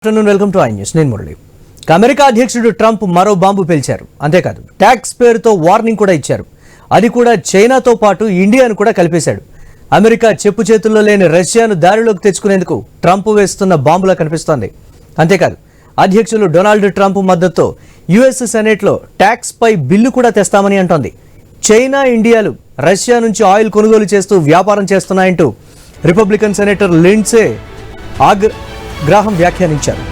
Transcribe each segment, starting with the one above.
Afternoon welcome to I news. నేను Murali. America అధ్యక్షుడు Trump మరో బాంబు పేల్చారు. అంతేకాదు ట్యాక్స్ పేరుతో వార్నింగ్ కూడా ఇచ్చారు. అది కూడా చైనాతో పాటు ఇండియాను కూడా కలిపేశాడు. అమెరికా చెప్పు చేతుల్లో లేని రష్యాను దారిలోకి తెచ్చుకునేందుకు ట్రంప్ వేస్తున్న బాంబులా కనిపిస్తోంది. అంతేకాదు అధ్యక్షులు డొనాల్డ్ ట్రంప్ మద్దతుతో యుఎస్ సెనేట్లో ట్యాక్స్ పై బిల్లు కూడా తెస్తామని అంటోంది. చైనా, ఇండియాలు రష్యా నుంచి ఆయిల్ కొనుగోలు చేస్తూ వ్యాపారం చేస్తున్నాయంటూ రిపబ్లికన్ సెనేటర్ లిండ్సే గ్రాహం వ్యాఖ్యానించారు.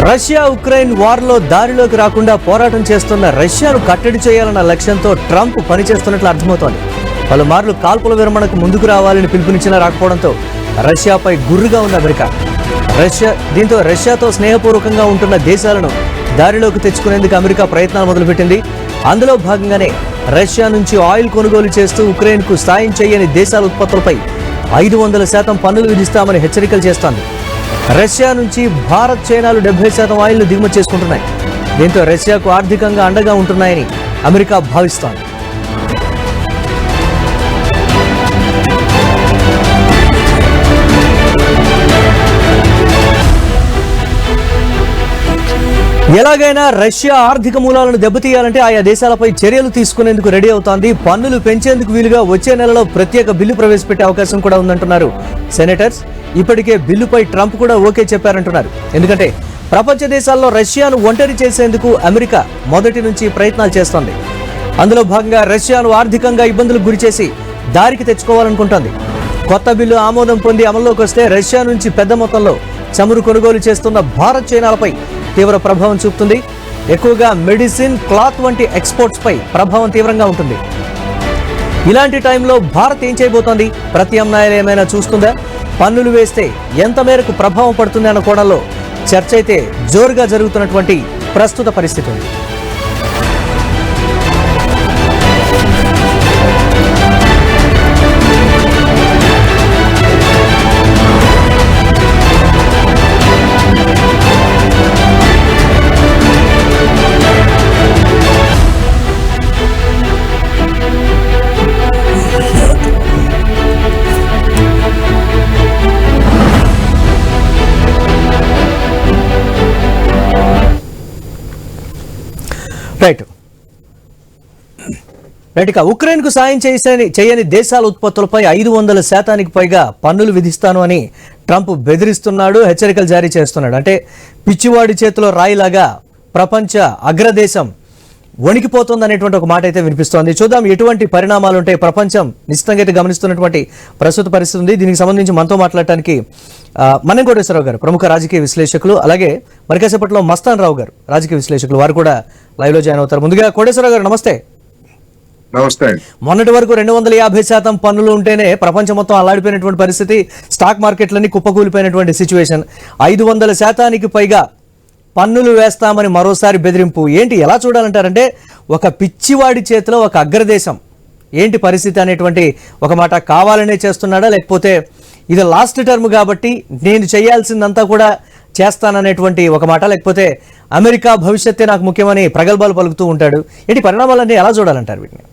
రష్యా ఉక్రెయిన్ వార్లో దారిలోకి రాకుండా పోరాటం చేస్తున్న రష్యాను కట్టడి చేయాలన్న లక్ష్యంతో ట్రంప్ పనిచేస్తున్నట్లు అర్థమవుతోంది. పలుమార్లు కాల్పుల విరమణకు ముందుకు రావాలని పిలుపునిచ్చినా రాకపోవడంతో రష్యాపై గుర్రుగా ఉంది అమెరికా. దీంతో రష్యాతో స్నేహపూర్వకంగా ఉంటున్న దేశాలను దారిలోకి తెచ్చుకునేందుకు అమెరికా ప్రయత్నాలు మొదలుపెట్టింది. అందులో భాగంగానే రష్యా నుంచి ఆయిల్ కొనుగోలు చేస్తూ ఉక్రెయిన్కు సాయం చేయని దేశాల ఉత్పత్తులపై 500% పన్నులు విధిస్తామని హెచ్చరికలు చేస్తోంది. రష్యా నుంచి భారత్, చైనాలు 70% ఆయిల్ను దిగుమతి చేసుకుంటున్నాయి. దీంతో రష్యాకు ఆర్థికంగా అండగా ఉంటున్నాయని అమెరికా భావిస్తోంది. ఎలాగైనా రష్యా ఆర్థిక మూలాలను దెబ్బతీయాలంటే ఆయా దేశాలపై చర్యలు తీసుకునేందుకు రెడీ అవుతోంది. పన్నులు పెంచేందుకు వీలుగా వచ్చే నెలలో ప్రత్యేక బిల్లు ప్రవేశపెట్టే అవకాశం కూడా ఉందంటున్నారు సెనేటర్స్. ఇప్పటికే బిల్లుపై ట్రంప్ కూడా ఓకే చెప్పారంటున్నారు. ఎందుకంటే ప్రపంచ దేశాల్లో రష్యాను ఒంటరి చేసేందుకు అమెరికా మొదటి నుంచి ప్రయత్నాలు చేస్తోంది. అందులో భాగంగా రష్యాను ఆర్థికంగా ఇబ్బందులకు గురిచేసి దారికి తెచ్చుకోవాలనుకుంటోంది. కొత్త బిల్లు ఆమోదం పొంది అమల్లోకి వస్తే రష్యా నుంచి పెద్ద మొత్తంలో చమురు కొనుగోలు చేస్తున్న భారత్, చైనాలపై తీవ్ర ప్రభావం చూపుతుంది. ఎక్కువగా మెడిసిన్, క్లాత్ వంటి ఎక్స్పోర్ట్స్ పై ప్రభావం తీవ్రంగా ఉంటుంది. ఇలాంటి టైంలో భారత్ ఏం చేయబోతోంది? ప్రత్యామ్నాయాలు ఏమైనా చూస్తుందా? పన్నులు వేస్తే ఎంత మేరకు ప్రభావం పడుతుంది అన్న కోణంలో చర్చ అయితే జోరుగా జరుగుతున్నటువంటి ప్రస్తుత పరిస్థితి ఉంది. ఇక ఉక్రెయిన్కు సాయం చేయని దేశాల ఉత్పత్తులపై 500% పైగా పన్నులు విధిస్తాను అని ట్రంప్ బెదిరిస్తున్నాడు, హెచ్చరికలు జారీ చేస్తున్నాడు. అంటే పిచ్చివాడి చేతిలో రాయిలాగా ప్రపంచ అగ్రదేశం వణికిపోతుందనేటువంటి ఒక మాట అయితే వినిపిస్తోంది. చూద్దాం ఎటువంటి పరిణామాలు ఉంటాయి. ప్రపంచం నిశ్చితంగా అయితే గమనిస్తున్నటువంటి ప్రస్తుత పరిస్థితి ఉంది. దీనికి సంబంధించి మనతో మాట్లాడటానికి మనం కోటేశ్వరరావు గారు, ప్రముఖ రాజకీయ విశ్లేషకులు, అలాగే మరి కాసేపట్లో మస్తాన్ రావు గారు, రాజకీయ విశ్లేషకులు, వారు కూడా లైవ్ లో జాయిన్ అవుతారు. ముందుగా కోటేశ్వరరావు గారు నమస్తే. నమస్తే. మొన్నటి వరకు 250% పన్నులు ఉంటేనే ప్రపంచం మొత్తం అల్లాడిపోయినటువంటి పరిస్థితి, స్టాక్ మార్కెట్లన్నీ కుప్పకూలిపోయినటువంటి సిచ్యువేషన్. 500% పైగా పన్నులు వేస్తామని మరోసారి బెదిరింపు ఏంటి, ఎలా చూడాలంటారంటే ఒక పిచ్చివాడి చేతిలో ఒక అగ్రదేశం ఏంటి పరిస్థితి అనేటువంటి ఒక మాట కావాలనే చేస్తున్నాడా, లేకపోతే ఇది లాస్ట్ టర్మ్ కాబట్టి నేను చేయాల్సిందంతా కూడా చేస్తాననేటువంటి ఒక మాట, లేకపోతే అమెరికా భవిష్యత్తే నాకు ముఖ్యమని ప్రగల్భాలు పలుకుతూ ఉంటాడు? ఏంటి పరిణామాలన్నీ ఎలా చూడాలంటారు వీటిని?